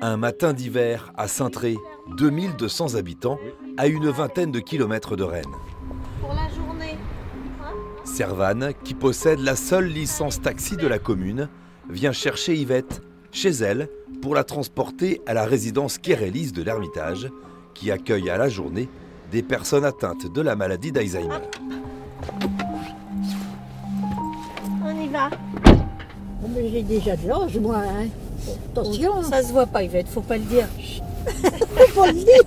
Un matin d'hiver à Saintré, 2200 habitants, à une vingtaine de kilomètres de Rennes. Pour la journée. Servane, qui possède la seule licence taxi de la commune, vient chercher Yvette chez elle pour la transporter à la résidence Kérélis de l'Ermitage, qui accueille à la journée des personnes atteintes de la maladie d'Alzheimer. On y va. J'ai déjà de l'âge, moi. Hein. Attention. Ça se voit pas, Yvette, faut pas le dire. Faut le dire.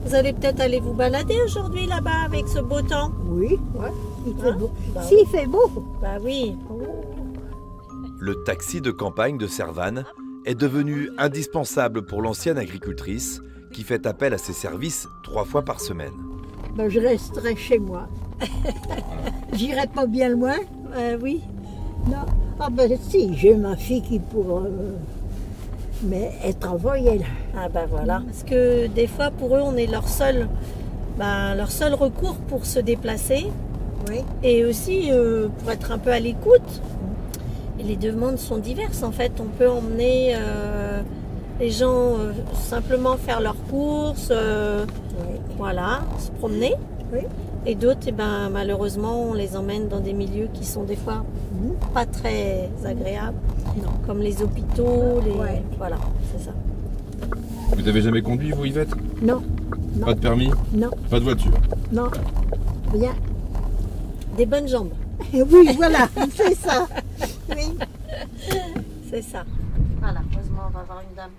Vous allez peut-être aller vous balader aujourd'hui là-bas avec ce beau temps. Oui, ouais. Il fait beau. Bah S'il fait beau. Bah oui. Le taxi de campagne de Servane est devenu indispensable pour l'ancienne agricultrice qui fait appel à ses services 3 fois par semaine. Ben, je resterai chez moi. J'irai pas bien loin. Oui. Non. Ah ben si, j'ai ma fille qui pourra... mais elle travaille, elle. Ah bah voilà. Parce que des fois, pour eux, on est leur seul recours pour se déplacer. Oui. Et aussi pour être un peu à l'écoute. Et les demandes sont diverses. En fait, on peut emmener les gens simplement faire leurs courses, Oui. voilà, se promener. Oui. Et d'autres, eh ben, malheureusement, on les emmène dans des milieux qui sont des fois pas très agréables, Non. comme les hôpitaux, les... Ouais. Voilà, c'est ça. Vous n'avez jamais conduit, vous, Yvette? Non. Non. Pas de permis? Non. Pas de voiture? Non. Rien. Des bonnes jambes, Oui, voilà, c'est ça. Oui. c'est ça. Voilà, heureusement, on va avoir une dame.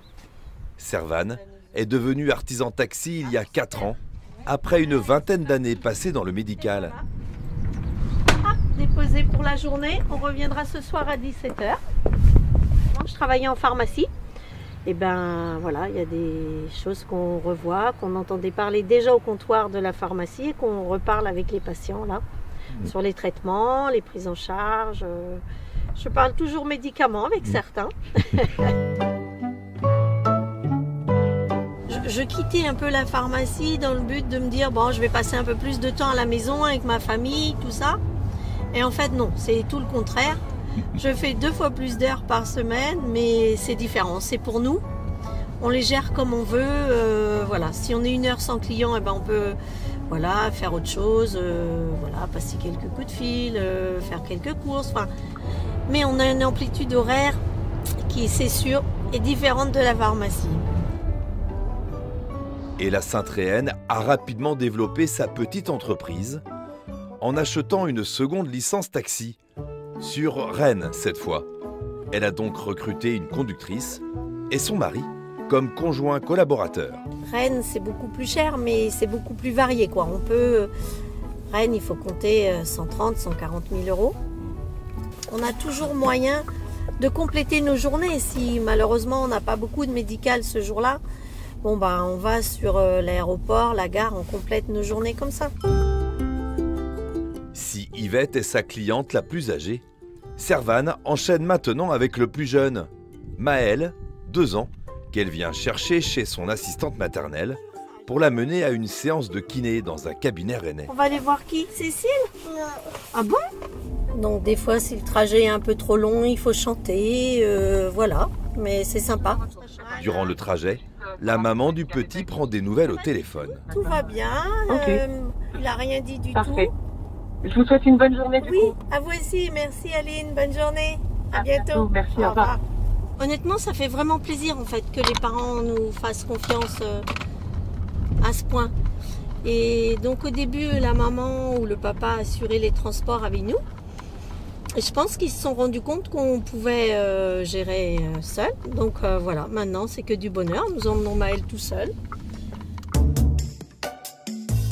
Servane est devenu artisan taxi il y a 4 ans, après une vingtaine d'années passées dans le médical. Ah, déposé pour la journée. On reviendra ce soir à 17h. Je travaillais en pharmacie. Et ben voilà, il y a des choses qu'on revoit, qu'on entendait parler déjà au comptoir de la pharmacie et qu'on reparle avec les patients là, sur les traitements, les prises en charge. Je parle toujours médicaments avec certains. Je quittais un peu la pharmacie dans le but de me dire bon, je vais passer un peu plus de temps à la maison avec ma famille, tout ça. Et en fait non, c'est tout le contraire. Je fais 2 fois plus d'heures par semaine, mais c'est différent. C'est pour nous. On les gère comme on veut. Voilà. Si on est 1 heure sans client, eh ben on peut voilà, faire autre chose. Voilà, passer quelques coups de fil, faire quelques courses. Enfin, mais on a une amplitude horaire qui, c'est sûr, est différente de la pharmacie. Et la Saintréenne a rapidement développé sa petite entreprise en achetant une seconde licence taxi, sur Rennes cette fois. Elle a donc recruté une conductrice et son mari comme conjoint collaborateur. Rennes, c'est beaucoup plus cher, mais c'est beaucoup plus varié, quoi. Rennes, il faut compter 130, 140 000 euros. On a toujours moyen de compléter nos journées. Si malheureusement on n'a pas beaucoup de médical ce jour-là, bon bah on va sur l'aéroport, la gare, on complète nos journées comme ça. Si Yvette est sa cliente la plus âgée, Servane enchaîne maintenant avec le plus jeune, Maëlle, 2 ans, qu'elle vient chercher chez son assistante maternelle pour la mener à une séance de kiné dans un cabinet rennais. On va aller voir qui? Cécile? Ah bon? Donc des fois si le trajet est un peu trop long, il faut chanter, voilà, mais c'est sympa. Durant le trajet, la maman du petit prend des nouvelles au téléphone. Tout va bien, Ok. il n'a rien dit du Parfait. tout. Je vous souhaite une bonne journée du Oui, coup. à vous aussi, merci Aline, bonne journée, à bientôt. bientôt, merci, au revoir. Honnêtement, ça fait vraiment plaisir en fait que les parents nous fassent confiance à ce point. Et donc au début, la maman ou le papa assurait les transports avec nous. Et je pense qu'ils se sont rendus compte qu'on pouvait gérer seul. Donc voilà, maintenant c'est que du bonheur. Nous emmenons Maëlle tout seul.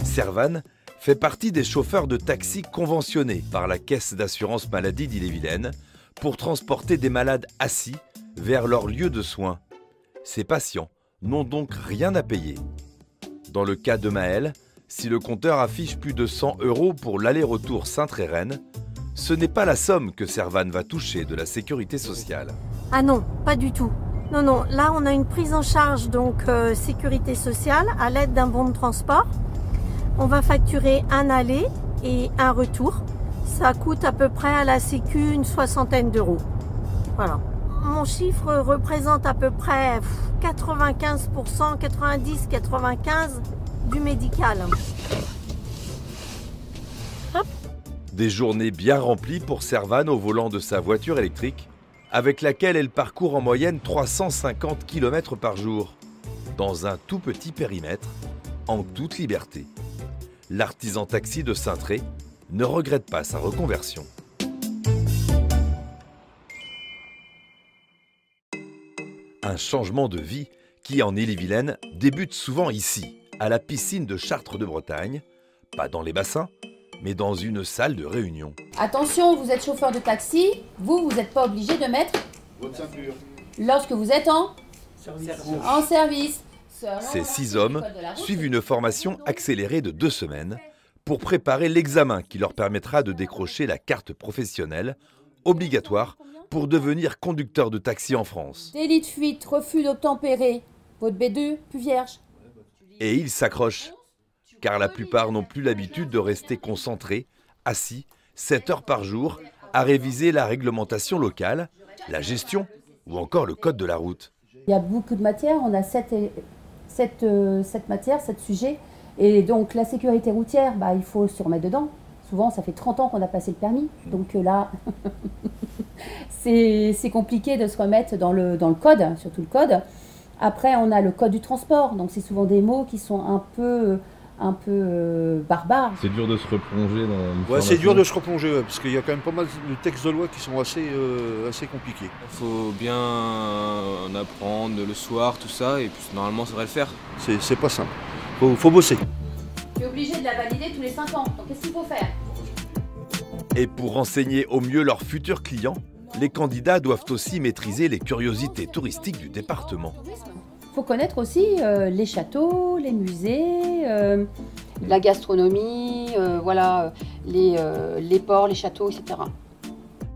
Servane fait partie des chauffeurs de taxi conventionnés par la caisse d'assurance maladie d'Ille-et-Vilaine pour transporter des malades assis vers leur lieu de soins. Ces patients n'ont donc rien à payer. Dans le cas de Maëlle, si le compteur affiche plus de 100 € pour l'aller-retour Saintré-Rennes, ce n'est pas la somme que Servane va toucher de la sécurité sociale. Ah non, pas du tout. Non, non, là on a une prise en charge donc sécurité sociale à l'aide d'un bon de transport. On va facturer un aller et un retour. Ça coûte à peu près à la Sécu une 60aine d'euros. Voilà. mon chiffre représente à peu près 95%, 90, 95 du médical. Hop. Des journées bien remplies pour Servane au volant de sa voiture électrique, avec laquelle elle parcourt en moyenne 350 km par jour, dans un tout petit périmètre, en toute liberté. L'artisan taxi de Saintré ne regrette pas sa reconversion. Un changement de vie qui, en Ille-et-Vilaine, débute souvent ici, à la piscine de Chartres de Bretagne, pas dans les bassins, mais dans une salle de réunion. Attention, vous êtes chauffeur de taxi, vous n'êtes pas obligé de mettre votre ceinture lorsque vous êtes en service. Ces 6 hommes suivent une formation accélérée de 2 semaines pour préparer l'examen qui leur permettra de décrocher la carte professionnelle obligatoire pour devenir conducteur de taxi en France. Délit de fuite, refus d'obtempérer, votre B2 plus vierge. Et ils s'accrochent, car la plupart n'ont plus l'habitude de rester concentrés, assis, 7 heures par jour, à réviser la réglementation locale, la gestion ou encore le code de la route. Il y a beaucoup de matières, on a 7 matières, 7 sujets. Et donc la sécurité routière, il faut se remettre dedans. Souvent, ça fait 30 ans qu'on a passé le permis. Donc là, c'est compliqué de se remettre dans le code, surtout le code. Après, on a le code du transport. Donc c'est souvent des mots qui sont un peu barbares. C'est dur de se replonger dans une Ouais, c'est dur de se replonger, parce qu'il y a quand même pas mal de textes de loi qui sont assez compliqués. Il faut bien en apprendre le soir, tout ça, et puis normalement ça devrait le faire. C'est pas simple. Faut bosser. Tu es obligé de la valider tous les 5 ans. Donc qu'est-ce qu'il faut faire? Et pour renseigner au mieux leurs futurs clients, les candidats doivent aussi maîtriser les curiosités touristiques du département. Il faut connaître aussi les châteaux, les musées, la gastronomie, les ports, les châteaux, etc.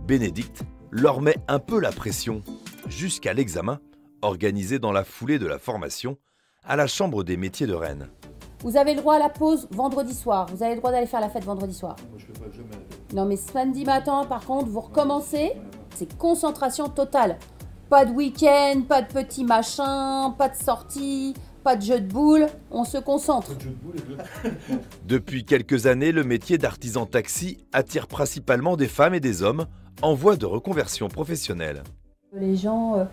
Bénédicte leur met un peu la pression, jusqu'à l'examen, organisé dans la foulée de la formation, à la Chambre des métiers de Rennes. Vous avez le droit à la pause vendredi soir. Vous avez le droit d'aller faire la fête vendredi soir. Moi, je fais pas jamais. Non, mais samedi matin, par contre, vous recommencez. C'est concentration totale. Pas de week-end, pas de petits machins, pas de sortie, pas de jeu de boules. On se concentre. Depuis quelques années, le métier d'artisan taxi attire principalement des femmes et des hommes en voie de reconversion professionnelle. Les gens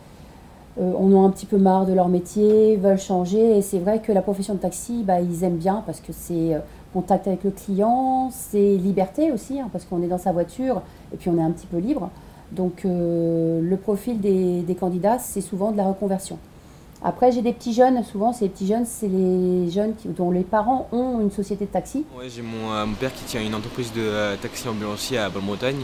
en ont un petit peu marre de leur métier, veulent changer. Et c'est vrai que la profession de taxi, ils aiment bien parce que c'est contact avec le client, c'est liberté aussi, parce qu'on est dans sa voiture et puis on est un petit peu libre. Donc le profil des candidats, c'est souvent de la reconversion. Après, j'ai des petits jeunes, souvent c'est les jeunes dont les parents ont une société de taxi. Ouais, j'ai mon père qui tient une entreprise de taxi ambulancier à Bonne-Bretagne.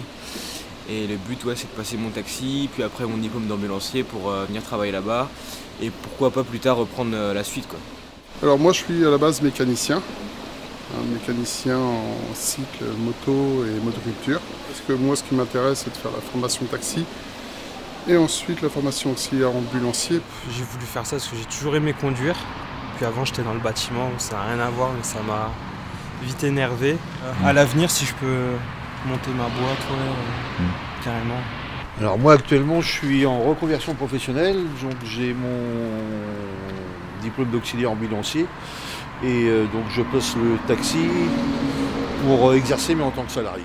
Et le but, c'est de passer mon taxi, puis après mon diplôme d'ambulancier pour venir travailler là-bas. Et pourquoi pas plus tard reprendre la suite, quoi. Alors moi je suis à la base mécanicien. Un mécanicien en cycle moto et motoculture. Parce que moi ce qui m'intéresse c'est de faire la formation taxi et ensuite la formation auxiliaire ambulancier. J'ai voulu faire ça parce que j'ai toujours aimé conduire. Puis avant j'étais dans le bâtiment, ça n'a rien à voir mais ça m'a vite énervé. À l'avenir si je peux monter ma boîte, carrément. Alors moi actuellement je suis en reconversion professionnelle, donc j'ai mon diplôme d'auxiliaire ambulancier et donc je passe le taxi pour exercer mais en tant que salarié.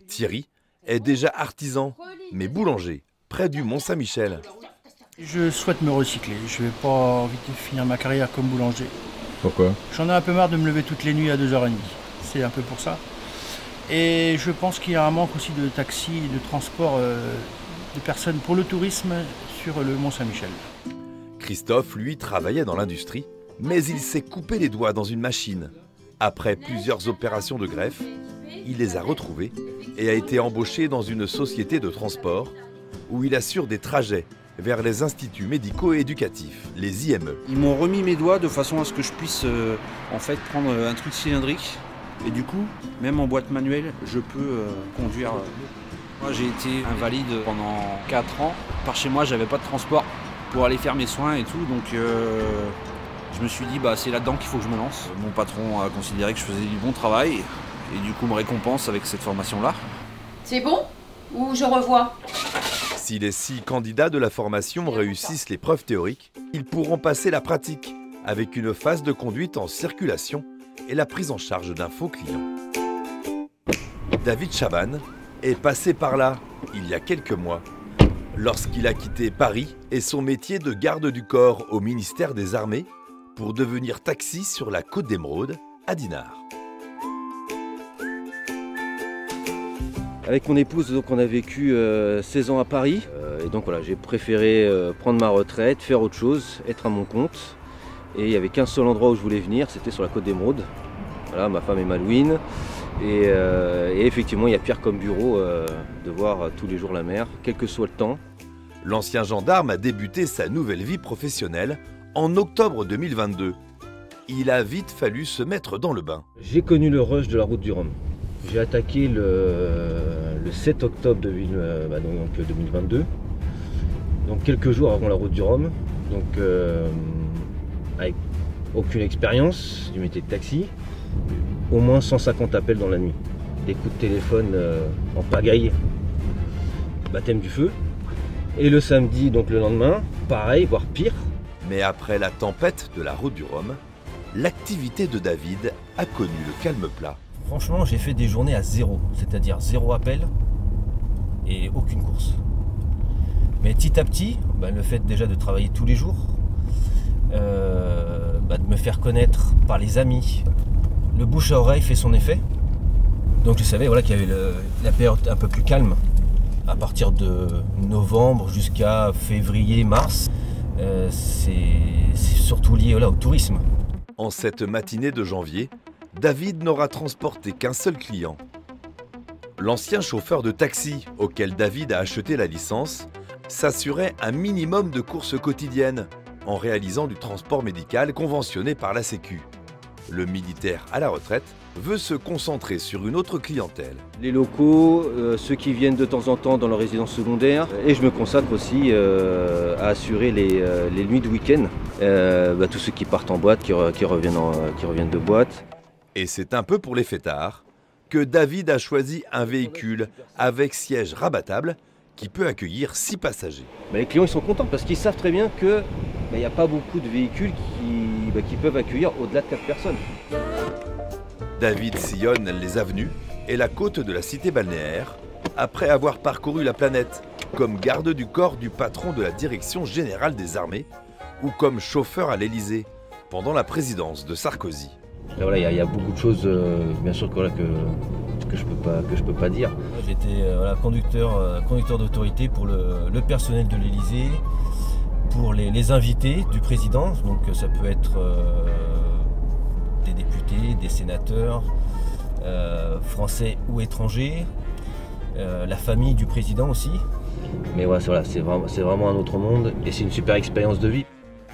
Thierry est déjà artisan, mais boulanger, près du Mont-Saint-Michel. Je souhaite me recycler, je n'ai pas envie de finir ma carrière comme boulanger. Pourquoi? J'en ai un peu marre de me lever toutes les nuits à 2h30, c'est un peu pour ça. Et je pense qu'il y a un manque aussi de taxis et de transport de personnes pour le tourisme sur le Mont-Saint-Michel. Christophe, lui, travaillait dans l'industrie, mais il s'est coupé les doigts dans une machine. Après plusieurs opérations de greffe, il les a retrouvés et a été embauché dans une société de transport où il assure des trajets vers les instituts médicaux et éducatifs, les IME. Ils m'ont remis mes doigts de façon à ce que je puisse prendre un truc cylindrique. Et du coup, même en boîte manuelle, je peux conduire. Moi, j'ai été invalide pendant 4 ans. Par chez moi, j'avais pas de transport pour aller faire mes soins et tout. Donc, je me suis dit, c'est là-dedans qu'il faut que je me lance. Mon patron a considéré que je faisais du bon travail et du coup me récompense avec cette formation-là. C'est bon? Ou je revois? Si les 6 candidats de la formation réussissent l'épreuve théorique, ils pourront passer la pratique avec une phase de conduite en circulation et la prise en charge d'un faux client. David Chaban est passé par là il y a quelques mois, lorsqu'il a quitté Paris et son métier de garde du corps au ministère des Armées pour devenir taxi sur la côte d'Émeraude, à Dinard. Avec mon épouse, donc, on a vécu 16 ans à Paris. Et donc voilà, j'ai préféré prendre ma retraite, faire autre chose, être à mon compte. Et il n'y avait qu'un seul endroit où je voulais venir, c'était sur la côte d'Émeraude. Voilà, ma femme est Malouine. Et effectivement, il y a pire comme bureau de voir tous les jours la mer, quel que soit le temps. L'ancien gendarme a débuté sa nouvelle vie professionnelle en octobre 2022. Il a vite fallu se mettre dans le bain. J'ai connu le rush de la route du Rhum. J'ai attaqué le 7 octobre 2022, donc quelques jours avant la route du Rhum, donc avec aucune expérience du métier de taxi, au moins 150 appels dans la nuit, des coups de téléphone en pagaille, baptême du feu, et le samedi, donc le lendemain, pareil, voire pire. Mais après la tempête de la route du Rhum, l'activité de David a connu le calme plat. Franchement, j'ai fait des journées à zéro, c'est-à-dire 0 appel et aucune course. Mais petit à petit, le fait déjà de travailler tous les jours, de me faire connaître par les amis, le bouche à oreille fait son effet. Donc je savais qu'il y avait la période un peu plus calme, à partir de novembre jusqu'à février, mars. C'est surtout lié au tourisme. En cette matinée de janvier, David n'aura transporté qu'un seul client. L'ancien chauffeur de taxi, auquel David a acheté la licence, s'assurait un minimum de courses quotidiennes en réalisant du transport médical conventionné par la Sécu. Le militaire à la retraite veut se concentrer sur une autre clientèle. Les locaux, ceux qui viennent de temps en temps dans leur résidence secondaire, et je me consacre aussi à assurer les nuits de week-end, tous ceux qui partent en boîte, qui reviennent de boîte. Et c'est un peu pour les fêtards que David a choisi un véhicule avec siège rabattable qui peut accueillir 6 passagers. Les clients ils sont contents parce qu'ils savent très bien qu'il n'y a pas beaucoup de véhicules qui peuvent accueillir au-delà de 4 personnes. David sillonne les avenues et la côte de la cité balnéaire après avoir parcouru la planète comme garde du corps du patron de la Direction Générale des Armées ou comme chauffeur à l'Élysée pendant la présidence de Sarkozy. Là, il y a beaucoup de choses, bien sûr, que je peux pas dire. J'étais conducteur d'autorité pour le personnel de l'Élysée, pour les invités du président. Donc ça peut être des députés, des sénateurs, français ou étrangers, la famille du président aussi. Mais c'est vraiment un autre monde et c'est une super expérience de vie.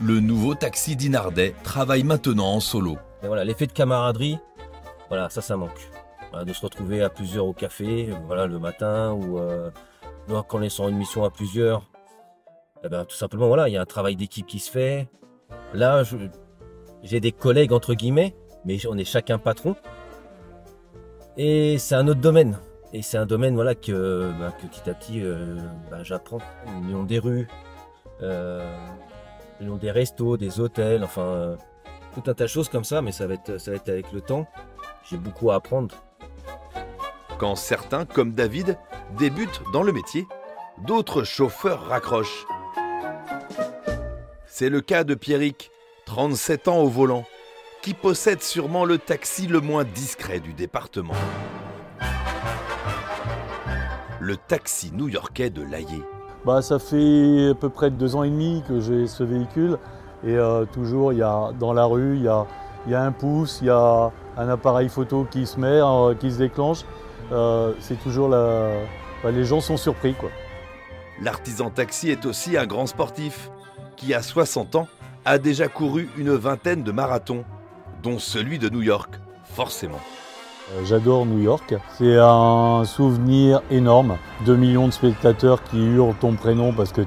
Le nouveau taxi dinardais travaille maintenant en solo. L'effet de camaraderie, ça manque. De se retrouver à plusieurs au café, le matin, ou quand on est sur une mission à plusieurs, tout simplement, il y a un travail d'équipe qui se fait. Là, j'ai des collègues entre guillemets, mais on est chacun patron. Et c'est un autre domaine. Et c'est un domaine que petit à petit, j'apprends. Le nom des rues, le nom des restos, des hôtels, tout un tas de choses comme ça, mais ça va être avec le temps. J'ai beaucoup à apprendre. Quand certains, comme David, débutent dans le métier, d'autres chauffeurs raccrochent. C'est le cas de Pierrick, 37 ans au volant, qui possède sûrement le taxi le moins discret du département. Le taxi new-yorkais de Layé. Ça fait à peu près 2 ans et demi que j'ai ce véhicule. Et toujours, dans la rue, il y a un pouce, il y a un appareil photo qui se met, qui se déclenche. C'est toujours les gens sont surpris, quoi. L'artisan taxi est aussi un grand sportif qui, à 60 ans, a déjà couru une vingtaine de marathons, dont celui de New York, forcément. J'adore New York. C'est un souvenir énorme. 2 millions de spectateurs qui hurlent ton prénom parce que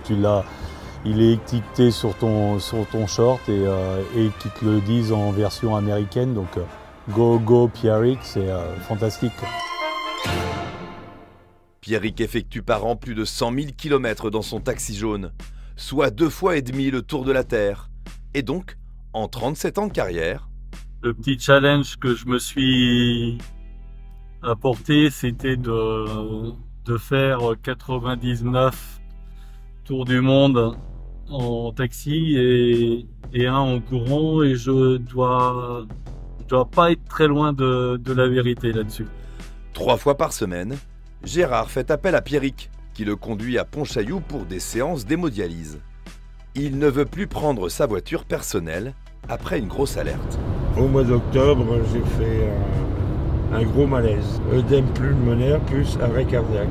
il est étiqueté sur ton short et qui te le disent en version américaine. Donc Go Pierrick, c'est fantastique. Pierrick effectue par an plus de 100 000 km dans son taxi jaune, soit 2,5 fois le tour de la Terre. Et donc, en 37 ans de carrière... Le petit challenge que je me suis apporté, c'était de faire 99 tours du monde en taxi et un en courant, et je dois pas être très loin de la vérité là-dessus. 3 fois par semaine, Gérard fait appel à Pierrick, qui le conduit à Pontchaillou pour des séances d'hémodialyse. Il ne veut plus prendre sa voiture personnelle après une grosse alerte. Au mois d'octobre, j'ai fait un gros malaise. Œdème pulmonaire plus arrêt cardiaque.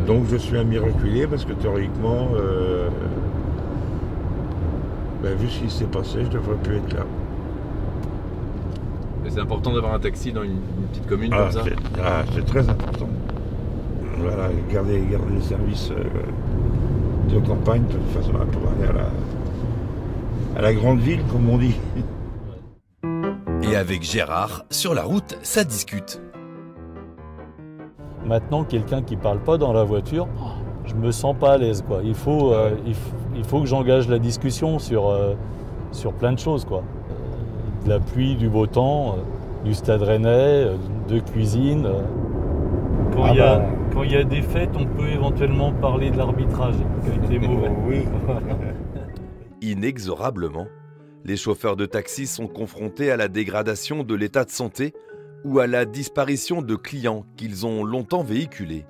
Donc je suis un miraculé parce que théoriquement, vu ce qui s'est passé, je ne devrais plus être là. C'est important d'avoir un taxi dans une petite commune comme ça. C'est très important. Voilà, garder les services de campagne de toute façon pour aller à la grande ville, comme on dit. Et avec Gérard, sur la route, ça discute. Maintenant, quelqu'un qui parle pas dans la voiture, je me sens pas à l'aise, quoi. Il faut que j'engage la discussion sur plein de choses, quoi. De la pluie, du beau temps, du Stade Rennais, de cuisine. Quand il y a des fêtes, on peut éventuellement parler de l'arbitrage qui a été mauvais. Oui. Inexorablement, les chauffeurs de taxi sont confrontés à la dégradation de l'état de santé ou à la disparition de clients qu'ils ont longtemps véhiculés.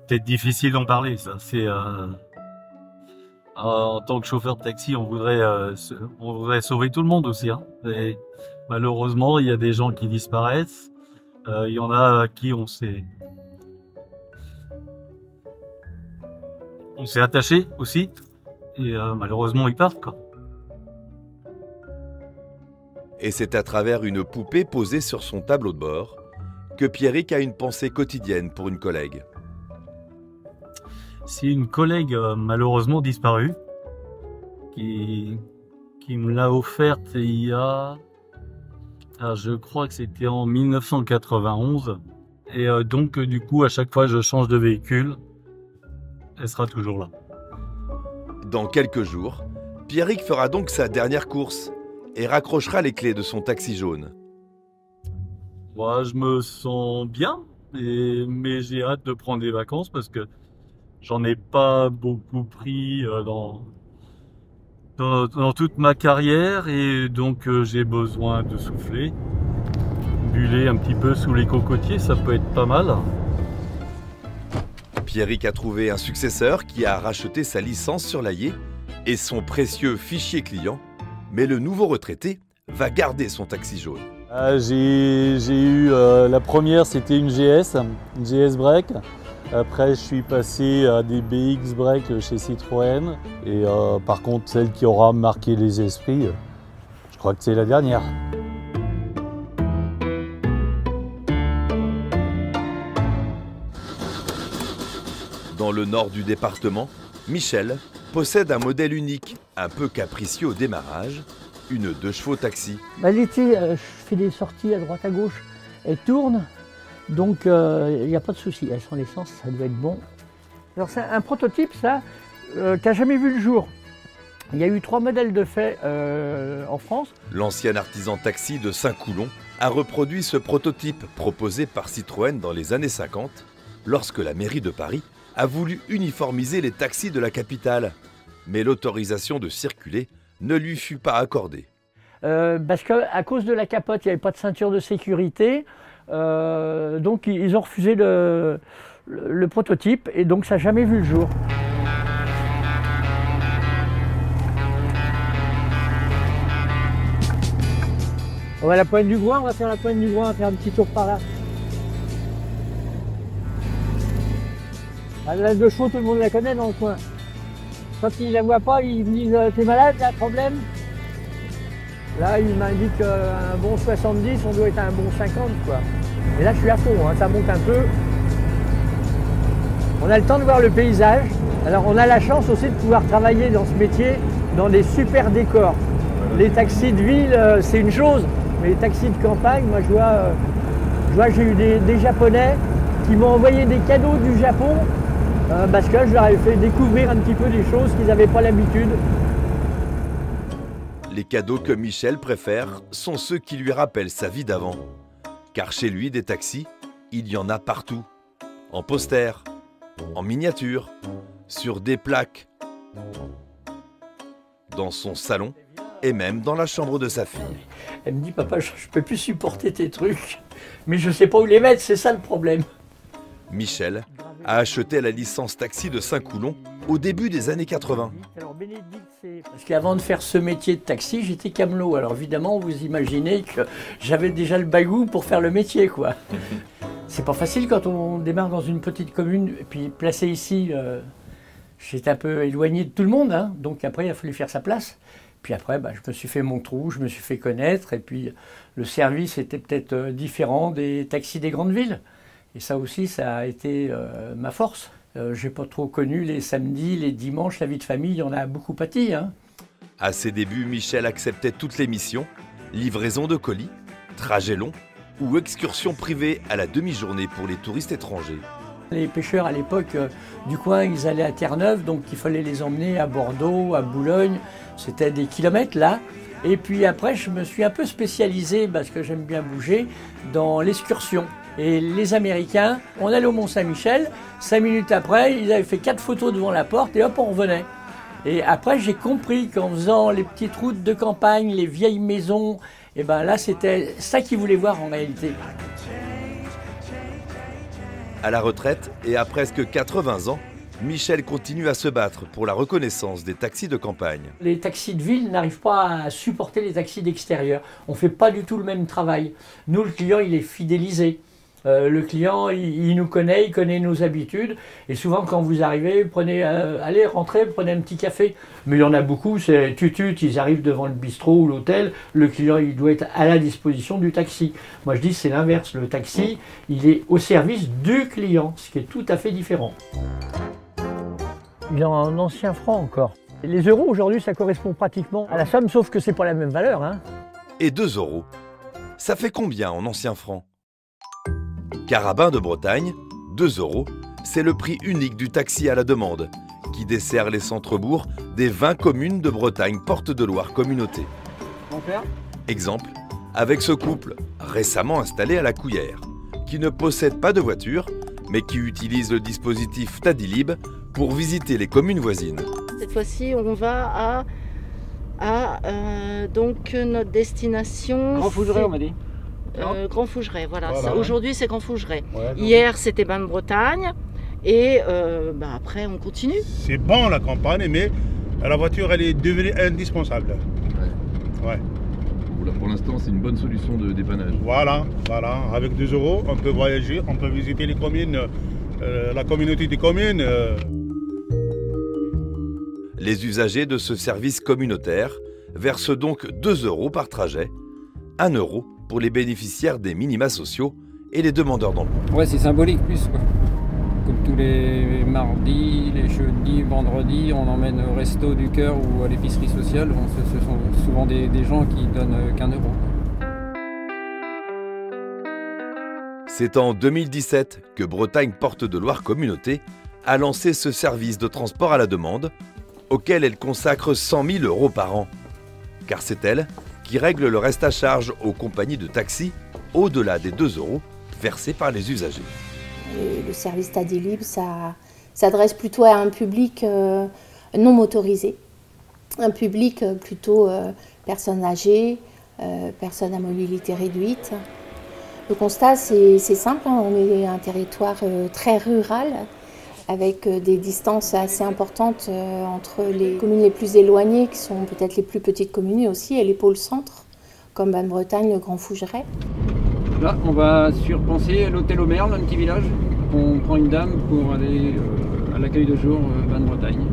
C'est difficile d'en parler, ça. En tant que chauffeur de taxi, on voudrait sauver tout le monde aussi. Hein. Et malheureusement, il y a des gens qui disparaissent. Il y en a à qui on s'est attaché aussi. Et malheureusement, ils partent, quoi. Et c'est à travers une poupée posée sur son tableau de bord que Pierrick a une pensée quotidienne pour une collègue. C'est une collègue malheureusement disparue qui me l'a offerte il y a... je crois que c'était en 1991. Et donc du coup, à chaque fois que je change de véhicule, elle sera toujours là. Dans quelques jours, Pierrick fera donc sa dernière course et raccrochera les clés de son taxi jaune. Moi, je me sens bien, mais j'ai hâte de prendre des vacances parce que j'en ai pas beaucoup pris dans toute ma carrière, et donc j'ai besoin de souffler, buller un petit peu sous les cocotiers, ça peut être pas mal. Pierrick a trouvé un successeur qui a racheté sa licence sur l'Allier et son précieux fichier client, mais le nouveau retraité va garder son taxi jaune. J'ai eu la première, c'était une GS Break. Après, je suis passé à des BX Break chez Citroën. Et par contre, celle qui aura marqué les esprits, je crois que c'est la dernière. Dans le nord du département, Michel possède un modèle unique, un peu capricieux au démarrage, une 2 chevaux taxi. L'été, je fais des sorties à droite à gauche, elles tournent, donc il n'y a pas de souci. Elles sont l'essence, ça doit être bon. Alors c'est un prototype, ça, qui n'a jamais vu le jour. Il y a eu 3 modèles de fait en France. L'ancien artisan taxi de Saint-Coulon a reproduit ce prototype proposé par Citroën dans les années 50, lorsque la mairie de Paris a voulu uniformiser les taxis de la capitale. Mais l'autorisation de circuler ne lui fut pas accordée. Parce qu'à cause de la capote, il n'y avait pas de ceinture de sécurité. Donc ils ont refusé le prototype et donc ça n'a jamais vu le jour. On va à la pointe du Groin, on va faire la pointe du Groin, on va faire un petit tour par là. La 2 chevaux, tout le monde la connaît dans le coin. Quand ils ne la voient pas, ils me disent « T'es malade, t'as un problème ?» Là, ils m'indiquent un bon 70, on doit être à un bon 50, quoi. Et là, je suis à fond, hein, ça monte un peu. On a le temps de voir le paysage. Alors, on a la chance aussi de pouvoir travailler dans ce métier dans des super décors. Les taxis de ville, c'est une chose, mais les taxis de campagne, moi, je vois, j'ai eu des Japonais qui m'ont envoyé des cadeaux du Japon parce que je leur ai fait découvrir un petit peu des choses qu'ils n'avaient pas l'habitude. Les cadeaux que Michel préfère sont ceux qui lui rappellent sa vie d'avant. Car chez lui, des taxis, il y en a partout. En poster, en miniature, sur des plaques, dans son salon et même dans la chambre de sa fille. Elle me dit, papa, je ne peux plus supporter tes trucs, mais je ne sais pas où les mettre, c'est ça le problème. Michel a acheté la licence taxi de Saint-Coulon au début des années 80. Parce qu'avant de faire ce métier de taxi, j'étais camelot. Alors évidemment, vous imaginez que j'avais déjà le bagou pour faire le métier, quoi. C'est pas facile quand on démarre dans une petite commune. Et puis placé ici, j'étais un peu éloigné de tout le monde, hein. Donc après, il a fallu faire sa place. Puis après, je me suis fait mon trou, je me suis fait connaître. Et puis le service était peut-être différent des taxis des grandes villes. Et ça aussi, ça a été ma force. J'ai pas trop connu les samedis, les dimanches, la vie de famille, on a beaucoup pâti, hein. À ses débuts, Michel acceptait toutes les missions, livraison de colis, trajets longs ou excursions privées à la demi-journée pour les touristes étrangers. Les pêcheurs à l'époque du coin, ils allaient à Terre-Neuve, donc il fallait les emmener à Bordeaux, à Boulogne. C'était des kilomètres là. Et puis après, je me suis un peu spécialisé, parce que j'aime bien bouger, dans l'excursion. Et les Américains, on allait au Mont-Saint-Michel, 5 minutes après, ils avaient fait 4 photos devant la porte et hop, on revenait. Et après, j'ai compris qu'en faisant les petites routes de campagne, les vieilles maisons, et là, c'était ça qu'ils voulaient voir en réalité. À la retraite et à presque 80 ans, Michel continue à se battre pour la reconnaissance des taxis de campagne. Les taxis de ville n'arrivent pas à supporter les taxis d'extérieur. On ne fait pas du tout le même travail. Nous, le client, il est fidélisé. Le client, il nous connaît, il connaît nos habitudes. Et souvent, quand vous arrivez, allez, rentrez, prenez un petit café. Mais il y en a beaucoup, c'est tutut, ils arrivent devant le bistrot ou l'hôtel. Le client, il doit être à la disposition du taxi. Moi, je dis, c'est l'inverse. Le taxi, il est au service du client, ce qui est tout à fait différent. Il est en ancien franc encore. Les euros, aujourd'hui, ça correspond pratiquement à la somme, sauf que c'est pas la même valeur, hein. Et 2 €, ça fait combien en anciens francs? Carabin de Bretagne, 2 €, c'est le prix unique du taxi à la demande, qui dessert les centres-bourgs des 20 communes de Bretagne Porte de Loire Communauté. Exemple, avec ce couple récemment installé à la Couillère, qui ne possède pas de voiture, mais qui utilise le dispositif Tadilib pour visiter les communes voisines. Cette fois-ci, on va à donc notre destination. Grand Fougeray, on m'a dit. Grand Fougeray, voilà. Voilà. Aujourd'hui, c'est Grand Fougeray. Ouais, hier, c'était Bain-de-Bretagne. Et après, on continue. C'est bon la campagne, mais la voiture, elle est devenue indispensable. Ouais. Pour l'instant, c'est une bonne solution de dépannage. Voilà. Avec 2 €, on peut voyager, on peut visiter les communes, la communauté des communes. Les usagers de ce service communautaire versent donc 2 € par trajet, 1 € pour les bénéficiaires des minima sociaux et les demandeurs d'emploi. Ouais, c'est symbolique plus, quoi. Comme tous les mardis, les jeudis, vendredis, on emmène au resto du cœur ou à l'épicerie sociale. Ce sont souvent des gens qui donnent qu'1 €. C'est en 2017 que Bretagne Porte de Loire Communauté a lancé ce service de transport à la demande, auquel elle consacre 100 000 € par an. Car c'est elle qui règle le reste à charge aux compagnies de taxi, au-delà des 2 € versés par les usagers. Et le service Tadilib, ça s'adresse plutôt à un public non motorisé, un public plutôt personnes âgées, personnes à mobilité réduite. Le constat, c'est simple, hein, on est un territoire très rural, avec des distances assez importantes entre les communes les plus éloignées, qui sont peut-être les plus petites communes aussi, et les pôles centres, comme Bain-de-Bretagne, le Grand Fougeray. Là, on va surpenser l'hôtel au Merle, un petit village. On prend une dame pour aller à l'accueil de jour Bain-de-Bretagne.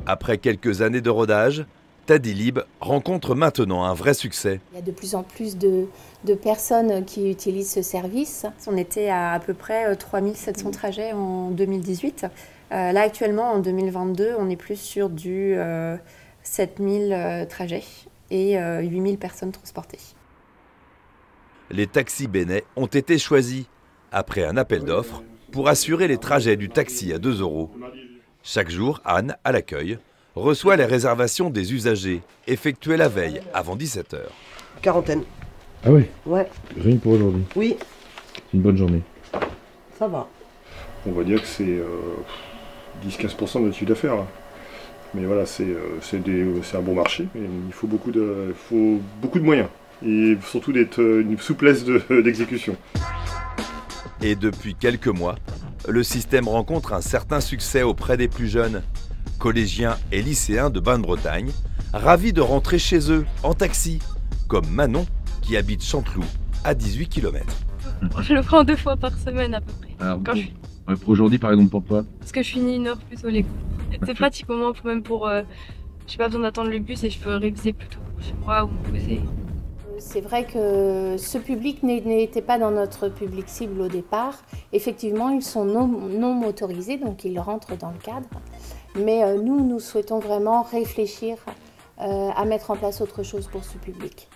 Après quelques années de rodage, Tadilib rencontre maintenant un vrai succès. Il y a de plus en plus de personnes qui utilisent ce service. On était à peu près 3700 trajets en 2018. Là, actuellement, en 2022, on est plus sur du 7000 trajets et 8000 personnes transportées. les taxis Bénais ont été choisis, après un appel d'offres, pour assurer les trajets du taxi à 2 €. Chaque jour, Anne, à l'accueil, reçoit les réservations des usagers, effectuées la veille, avant 17 h. Quarantaine. Ah oui? Ouais. Rien que pour aujourd'hui? Oui. C'est une bonne journée. Ça va. On va dire que c'est 10-15% de notre chiffre d'affaires. Mais voilà, c'est un bon marché, mais il faut beaucoup de moyens. Et surtout une souplesse d'exécution. Et depuis quelques mois, le système rencontre un certain succès auprès des plus jeunes, collégiens et lycéens de Bain-de-Bretagne, ravis de rentrer chez eux en taxi, comme Manon qui habite Chanteloup, à 18 km. Je le prends 2 fois par semaine à peu près. Alors, pour aujourd'hui par exemple, pourquoi? Parce que je finis 1 heure plus tôt les cours. C'est pratique au moins, même pour... j'ai pas besoin d'attendre le bus et je peux réviser plutôt chez moi ou me poser. C'est vrai que ce public n'était pas dans notre public cible au départ. Effectivement, ils sont non motorisés, donc ils rentrent dans le cadre. Mais nous souhaitons vraiment réfléchir à mettre en place autre chose pour ce public.